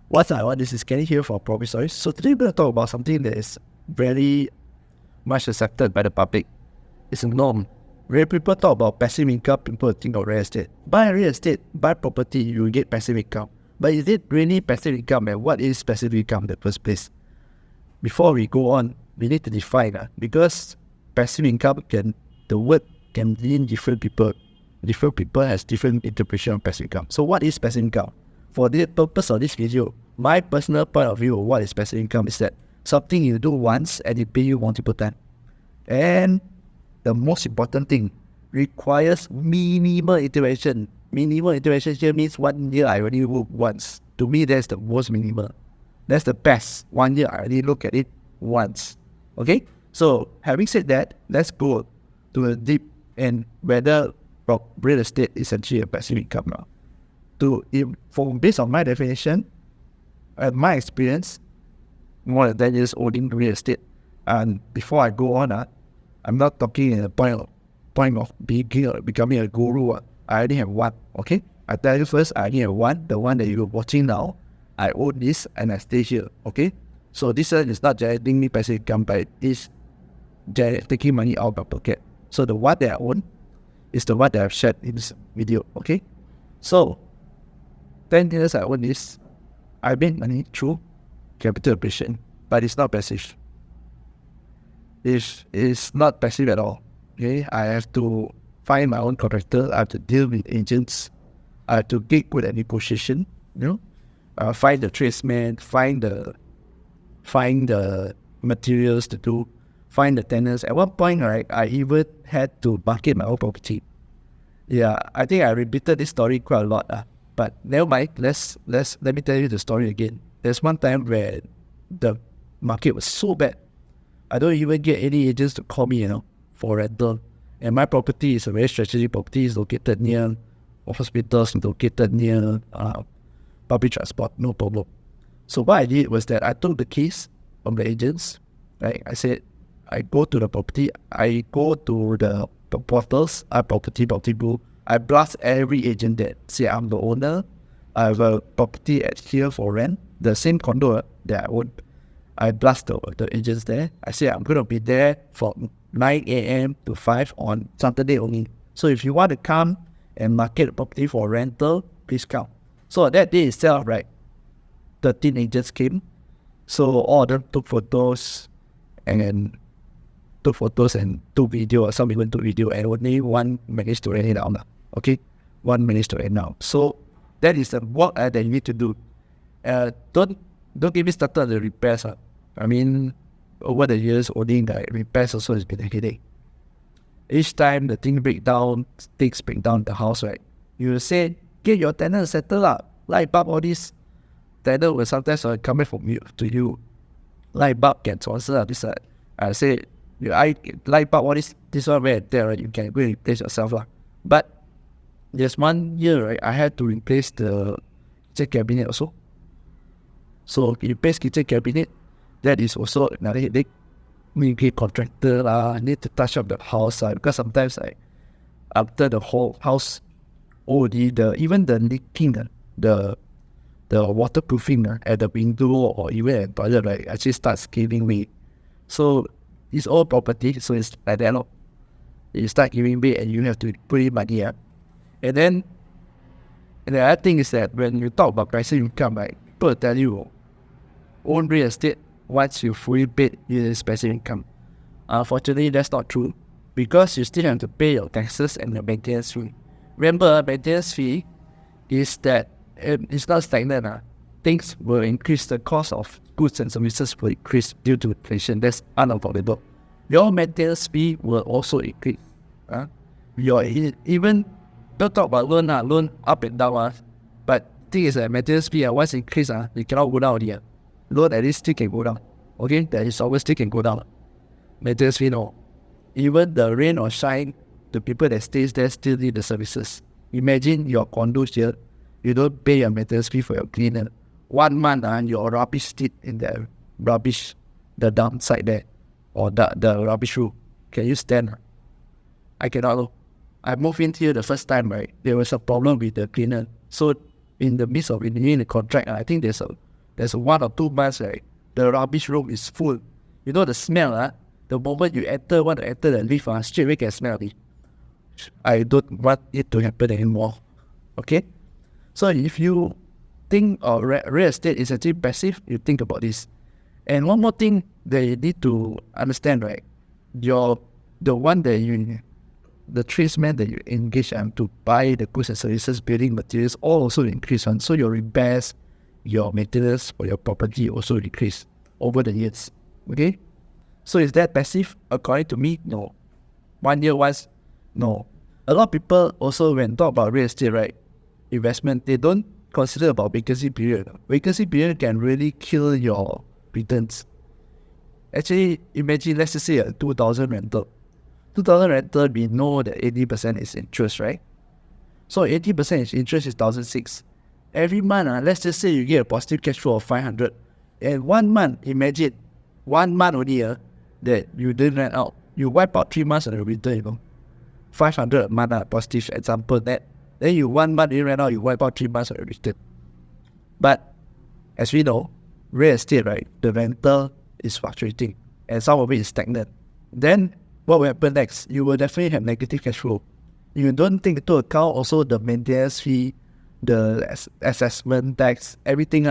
What's I want, this is Kenny here for Property Stories. So today we're going to talk about something that is very much accepted by the public. It's a norm. When people talk about passive income, people think of real estate. Buy real estate, buy property, you will get passive income. But is it really passive income, and what is passive income in the first place? Before we go on, we need to define because passive income the word can mean different people. Different people has different interpretation of passive income. So what is passive income? For the purpose of this video, my personal point of view of what is passive income is that something you do once and it pay you multiple times. And the most important thing, requires minimal iteration. Minimal iteration here means 1 year I already work once. To me, that's the most minimal. That's the best. 1 year I already look at it once. Okay? So having said that, let's go to a deep and whether real estate is actually a passive income now. Based on my definition and my experience, more than 10 years owning real estate, and before I go on, I'm not talking in a point of becoming a guru. I already have one. Okay, I tell you first, I already have one. The one that you're watching now, I own this and I stay here. Okay, so this one is not generating me passive income, but it's taking money out of my pocket. So the one that I own is the one that I've shared in this video. Okay, so 10 years I own this. I made money through capital appreciation, but it's not passive. It's not passive at all. Okay, I have to find my own contractor. I have to deal with agents. I have to get good at negotiation. Find the tradesman, find the materials to do, find the tenants. At one point, right, I even had to market my own property. Yeah, I think I repeated this story quite a lot. But never mind. Let me tell you the story again. There's one time where the market was so bad, I don't even get any agents to call me, for rental. And my property is a very strategic property. It's located near hospitals, located near public transport, no problem. So what I did was that I took the keys from the agents. Right? I said, I go to the property. I go to the portals, property group. I blast every agent that say I'm the owner. I have a property at here for rent, the same condo that I own. I blast the agents there. I say I'm going to be there from 9 a.m. to 5 on Saturday only. So if you want to come and market the property for rental, please come. So that day itself, right, 13 agents came. So all of them took photos and took video. Some even took video, and only one managed to rent it out. Okay, one managed to rent out. So that is the work that you need to do. Don't get me started on the repairs. I mean, over the years, owning the repairs also has been a headache. Each time the things break down the house, right? You will say, get your tenant settled up. Light bulb, all this. Tenant will sometimes come back from you to you. Light bulb can transfer this. I say, light bulb, all this one where there, right? You can go and replace yourself. But there's 1 year, right? I had to replace the kitchen cabinet also. So you replace kitchen cabinet, that is also another headache. We get contractor need to touch up the house because sometimes after the whole house, even the leaking, the waterproofing at the window or even at the toilet, right, actually starts giving way. So it's all property, so it's like that. You start giving way and you have to put in money. And then the other thing is that when you talk about passive income, right, people tell you own real estate, once you fully paid, it is passive income. Unfortunately, that's not true because you still have to pay your taxes and your maintenance fee. Remember, maintenance fee is that it's not stagnant. Things will increase. The cost of goods and services will increase due to inflation. That's unavoidable. Your maintenance fee will also increase. Even don't talk about loan up and down. But thing is that maintenance fee once increase, you cannot go down here. Loan at least still can go down. Okay, that is always still can go down. Maintenance fee, no. Even the rain or shine, the people that stays there still need the services. Imagine your condos here, you don't pay your maintenance fee for your cleaner. 1 month, your rubbish stick in the downside there, or the rubbish room. Can you stand? I cannot. I moved in here the first time, right? There was a problem with the cleaner. So in the midst of renewing the contract, I think there's there's 1 or 2 months, right? The rubbish room is full. You know the smell, the moment you want to enter the lift, straight away can smell it. I don't want it to happen anymore. Okay? So if you think of real estate is actually passive, you think about this. And one more thing that you need to understand, right? The tradesman that you engage to buy the goods and services, building materials, all also increase on. So your repairs, your maintenance for your property also increase over the years. Okay? So is that passive? According to me, no. 1 year once, no. A lot of people also, when talk about real estate, right, investment, they don't consider about vacancy period. Vacancy period can really kill your returns. Actually, imagine, let's just say a 2,000 rental. 2,000 rental, we know that 80% is interest, right? So 80% is interest is 1,600. Every month, let's just say you get a positive cash flow of 500. And 1 month, imagine, 1 month only that you didn't rent out. You wipe out 3 months of the return, 500 a month, positive example that. Then you 1 month didn't rent out, you wipe out 3 months of the return. But as we know, real estate, right, the rental is fluctuating and some of it is stagnant. Then what will happen next? You will definitely have negative cash flow. You don't take into account also the maintenance fee, the assessment tax, everything.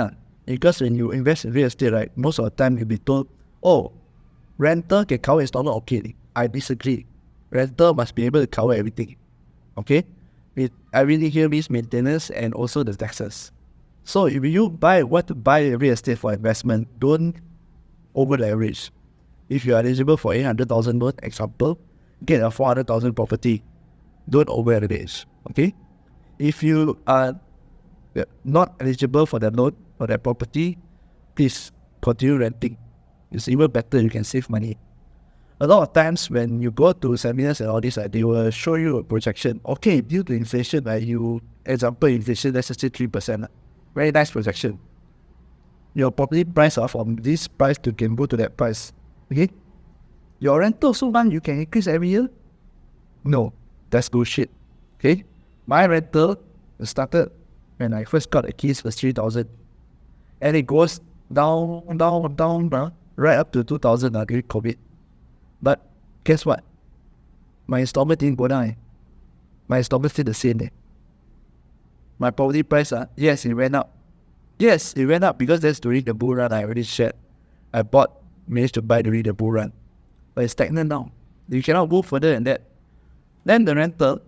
Because when you invest in real estate, right, most of the time you'll be told, oh, rental can cover installment. Okay, I disagree. Rental must be able to cover everything. Okay? Everything here means maintenance and also the taxes. So if you want to buy real estate for investment, don't over leverage. If you are eligible for 800,000 loan, example, get a 400,000 property. Don't over leverage. Okay? If you are not eligible for that loan or that property, please continue renting. It's even better, you can save money. A lot of times when you go to seminars and all this, they will show you a projection. Okay, due to inflation, example, inflation, let's just say 3%. Very nice projection. Your property price from this price can go to that price. Okay? Your rental so much you can increase every year? No, that's bullshit. Okay? My rental started when I first got the keys was 3,000. And it goes down, right up to 2,000 during COVID. But guess what? My installment didn't go down. My installment stayed the same. My property price, yes, it went up. Yes, it went up because that's during the bull run. I already shared. I managed to buy during the bull run. But it's stagnant now. You cannot go further than that. Then the rental,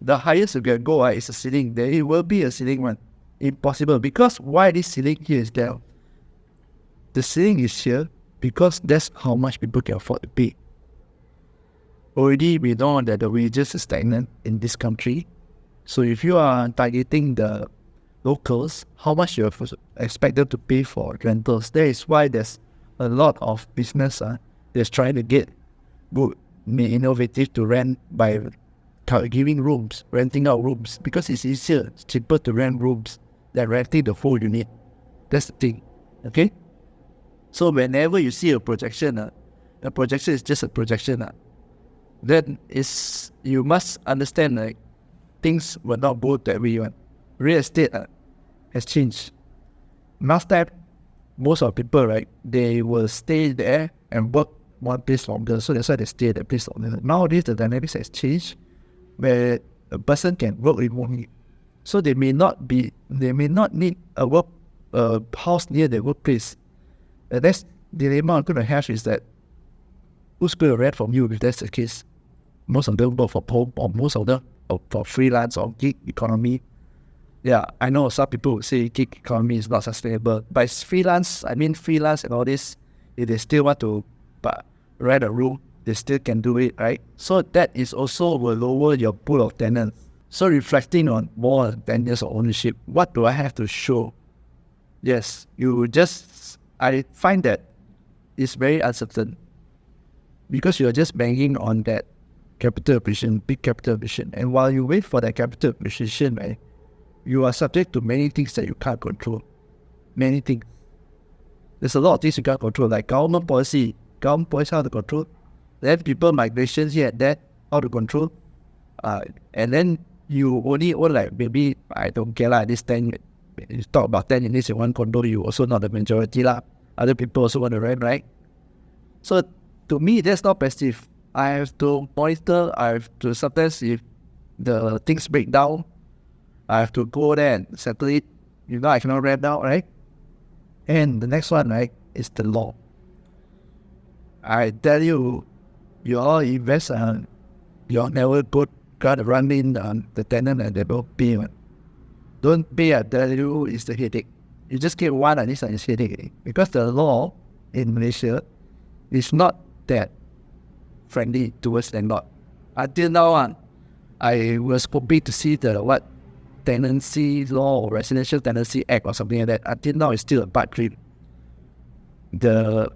the highest you can go is a ceiling. There will be a ceiling one. Impossible. Because why this ceiling here is there? The ceiling is here because that's how much people can afford to pay. Already we know that the wages are stagnant in this country. So if you are targeting the locals, how much you expect them to pay for rentals? That is why there's a lot of business that's trying to get good, innovative to rent by giving rooms, renting out rooms, because it's easier, it's cheaper to rent rooms than renting the full unit. That's the thing. Okay? So whenever you see a projection, the projection is just a projection. Then you must understand things will not go that way. Real estate has changed. Last time, most of people, right, they will stay there and work one place longer. So that's why they stay at that place longer. Nowadays, the dynamics has changed where a person can work remotely. So they may not need a house near their workplace. The next dilemma I'm going to have is that who's going to rent from you if that's the case? Most of them work from home, or most of them for freelance or gig economy. Yeah, I know some people would say gig economy is not sustainable, but it's freelance. Freelance and all this, if they still want to rent a room, they still can do it, right? So that is also will lower your pool of tenants. So reflecting on more than 10 years of ownership, what do I have to show? Yes, I find that it's very uncertain because you're just banking on that capital appreciation, big capital appreciation. And while you wait for that capital appreciation, right, you are subject to many things that you can't control. Many things. There's a lot of things you can't control, like government policy how to control. Then people migration here and there, how to control. And then you only own maybe, I don't care this 10 You talk about 10 units in one condo, you also not the majority lah. Other people also want to rent, right? So to me, that's not passive. I have to monitor. I have to sometimes if the things break down, I have to go there and settle it. I cannot rent out, right? And the next one, right, is the law. I tell you, you all invest, you all never got to run in the tenant and they don't pay. Don't pay, I tell you, is the headache. You just get one and it's a headache. Because the law in Malaysia is not that friendly towards landlord. Until now, I was hoping to see the tenancy law or residential tenancy act or something like that. Until now, it's still a bad dream. The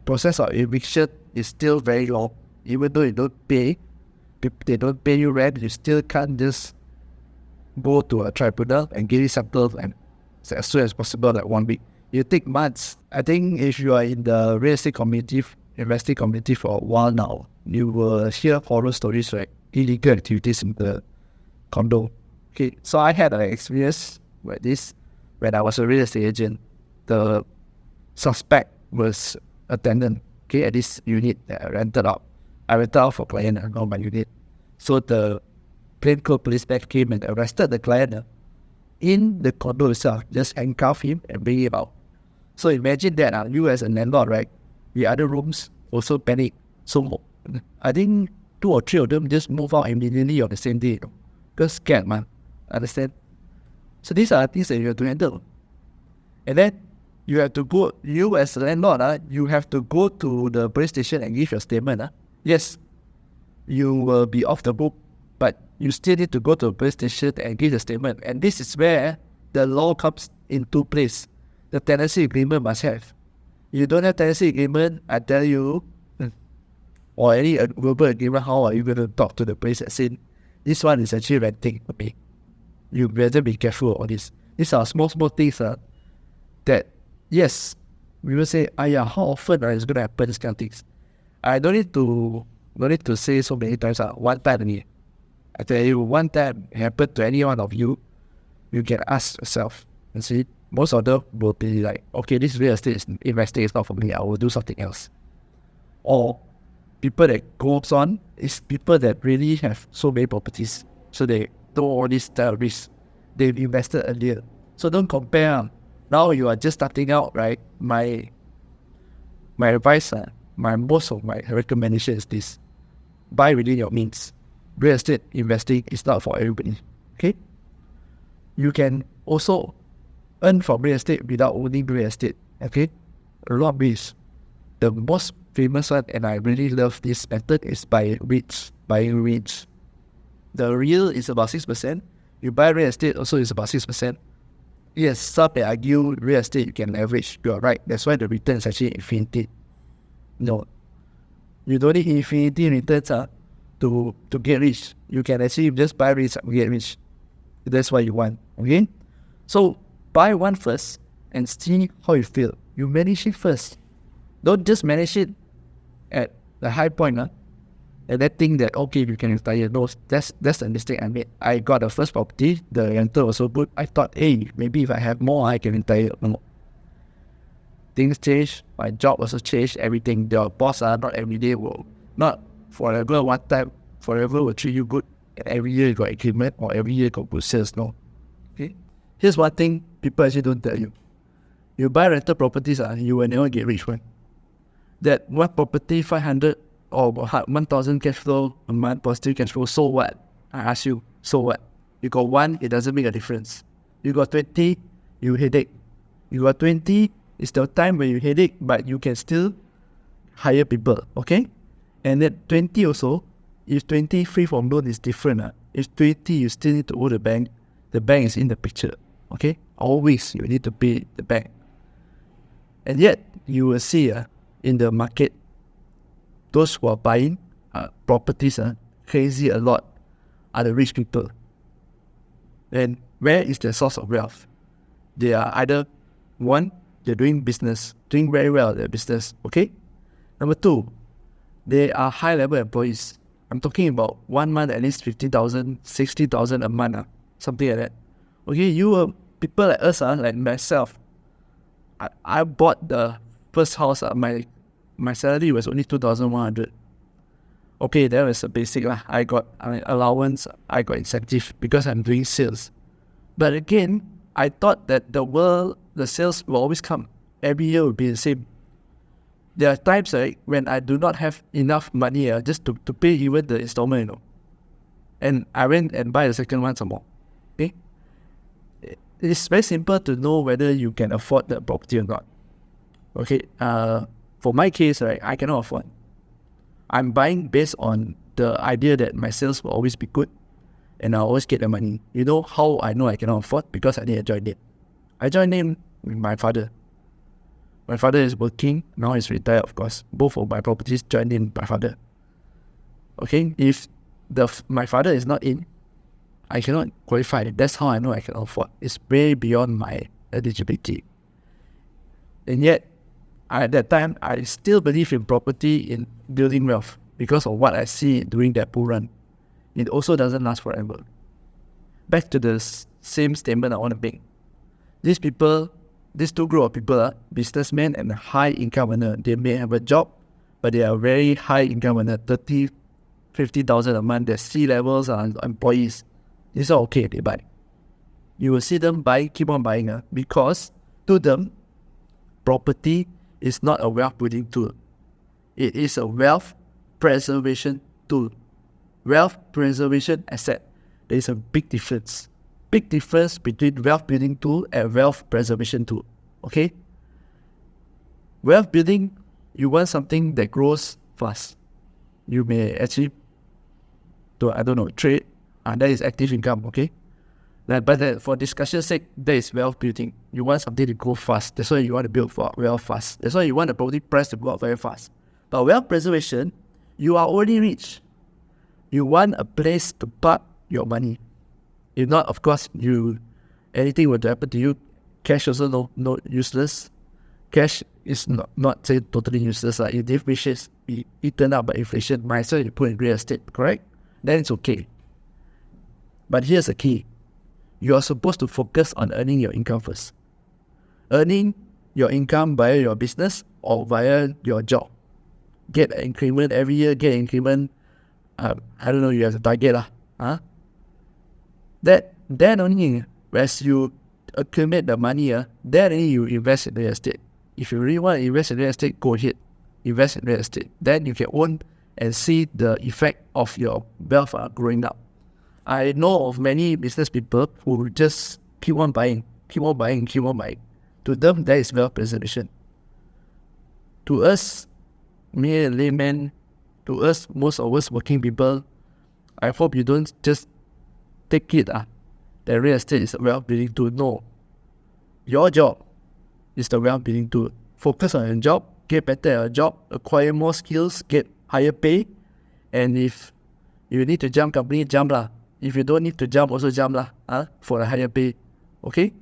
process of eviction is still very long. Even though you don't pay, they don't pay you rent, you still can't just go to a tribunal and get it settled and as soon as possible, like 1 week. You take months. I think if you are in the real estate community, investing community for a while now, you will hear horror stories, like illegal activities in the condo. Okay, so I had an experience like this when I was a real estate agent. The suspect was a tenant, okay, at this unit that I rented out. I rented out for client, not my unit. So the plainclothes policeman came and arrested the client in the condo itself, just handcuff him and bring him out. So imagine that, you as a landlord, right? The other rooms also panic. So I think 2 or 3 of them just move out immediately on the same day. Because scared, man. Understand? So these are things that you have to handle. And then you have to go, you as a landlord, you have to go to the police station and give your statement. Yes, you will be off the book, but you still need to go to the police station and give the statement. And this is where the law comes into place. The tenancy agreement must have. You don't have tenancy agreement, I tell you, or any verbal agreement, how are you going to talk to the police and say, this one is actually renting for me? You better be careful of this. These are small things that, yes, we will say, how often is going to happen, these kind of things. I don't need to say so many times, one time only. I tell you, one time it happened to any one of you, you can ask yourself and see, most of them will be like, okay, this real estate investing is not for me, I will do something else. Or people that goes on is people that really have so many properties, so they do all this type of risk. They've invested earlier. So don't compare. Now you are just starting out, right? My advice, most of my recommendation is this: buy within your means. Real estate investing is not for everybody. Okay? You can also earn from real estate without owning real estate. Okay? A lot of ways. The most famous one, and I really love this method, is buying REITs. The real is about 6%. You buy real estate also is about 6%. Yes, some may argue real estate you can leverage. You are right. That's why the return is actually infinity. No. You don't need infinity returns to get rich. You can actually just buy REITs and get rich. That's what you want. Okay? So buy one first and see how you feel. You manage it first. Don't just manage it at the high point, and then think that, okay, you can retire. No, that's the mistake I made. I got the first property, the rental was so good. I thought, hey, maybe if I have more, I can retire. No. Things change. My job also changed. Everything. Your boss not every day will, not forever, one time, forever will treat you good. And every year you got increment or every year you got good sales. No. Okay. Here's one thing people actually don't tell you. You buy rental properties, you will never get rich one. That one property, 500 or 1,000 cash flow a month, positive cash flow, so what? I ask you, so what? You got 1, it doesn't make a difference. You got 20, you headache. You got 20, it's the time when you headache, but you can still hire people, okay? And then 20 also, if 20 free from loan is different. If 20, you still need to owe the bank is in the picture, okay? Always you need to pay the bank. And yet, you will see in the market, those who are buying properties crazy a lot are the rich people. And where is their source of wealth? They are either, one, they're doing business, doing very well at their business, okay? Number 2, they are high-level employees. I'm talking about 1 month at least 50,000, 60,000 a month, something like that. Okay, you people like us, like myself, I bought the first house. My salary was only 2,100. Okay, that was a basic lah. I got allowance, I got incentive because I'm doing sales. But again, I thought that the sales will always come. Every year will be the same. There are times when I do not have enough money just to pay even the installment, And I went and buy the second one some more. Okay? It's very simple to know whether you can afford the property or not. Okay, for my case, I cannot afford. I'm buying based on the idea that my sales will always be good and I'll always get the money. You know how I know I cannot afford? Because I didn't join it. I joined in with my father. My father is working, now he's retired, of course. Both of my properties joined in my father. Okay, if my father is not in, I cannot qualify. That's how I know I cannot afford. It's way beyond my eligibility. And yet, at that time, I still believe in property, in building wealth, because of what I see during that bull run. It also doesn't last forever. Back to the same statement I want to make. These two group of people, businessmen and high income earner, they may have a job, but they are very high income earner, 30, 50,000 a month. Their C-levels are employees. These are okay, they buy. You will see them keep on buying, because to them, property is not a wealth building tool. It is a wealth preservation tool. Wealth preservation asset. There is a big difference. Big difference between wealth building tool and wealth preservation tool. Okay? Wealth building, you want something that grows fast. You may actually, trade, and that is active income, okay? But for discussion's sake, that is wealth building. You want something to grow fast. That's why you want to build for wealth fast. That's why you want the property price to go up very fast. But wealth preservation, you are already rich. You want a place to park your money. If not, of course, anything were to happen to you, cash also no useless. Cash is not say totally useless. If wishes be eaten up by inflation, might as well you put in real estate, correct? Then it's okay. But here's the key. You are supposed to focus on earning your income first. Earning your income via your business or via your job. Get an increment every year, you have a target. Then only, as you accumulate the money, then only you invest in real estate. If you really want to invest in real estate, go ahead. Invest in real estate. Then you can own and see the effect of your wealth growing up. I know of many business people who just keep on buying. To them, that is wealth preservation. To us, mere laymen, to us, most of us working people, I hope you don't just take it that real estate is a wealth building tool. No. Your job is the wealth building tool. Focus on your job, get better at your job, acquire more skills, get higher pay, and if you need to jump company, jump lah. If you don't need to jump, also jump lah, for a higher pay. Okay?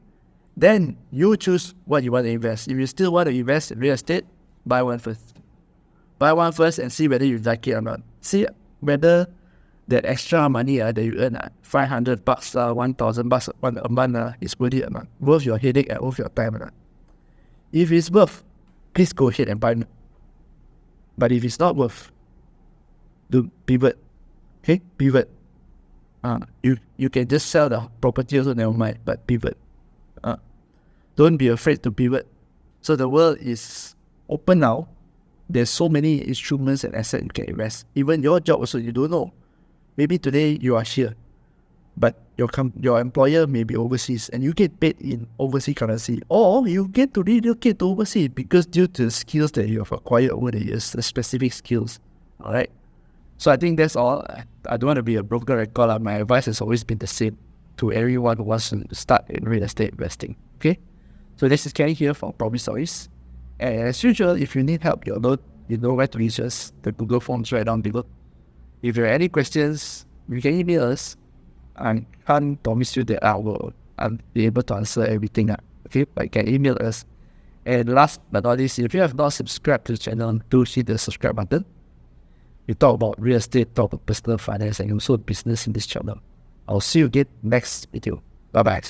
Then you choose what you want to invest. If you still want to invest in real estate, buy one first. Buy one first and see whether you like it or not. See whether that extra money that you earn, $500, $1,000 a month, is worth it or not. Worth your headache and worth your time or not. If it's worth, please go ahead and buy. But if it's not worth, do pivot. Okay? Pivot. You can just sell the property also, never mind, but pivot. Don't be afraid to pivot. So the world is open now. There's so many instruments and assets you can invest. Even your job also, you don't know. Maybe today you are here, but your employer may be overseas and you get paid in overseas currency. Or you get to relocate to overseas because due to the skills that you have acquired over the years, the specific skills. Alright? So I think that's all. I don't want to be a broken record. My advice has always been the same to everyone who wants to start in real estate investing. Okay? So this is Kenny here from Property Stories. And as usual, if you need help, you know where to reach us. The Google Forms right down below. If you have any questions, you can email us. I can't promise you that I'll be able to answer everything. Okay? But you can email us. And last but not least, if you have not subscribed to the channel, do hit the subscribe button. We talk about real estate, talk about personal finance, and also business in this channel. I'll see you again next video. Bye-bye.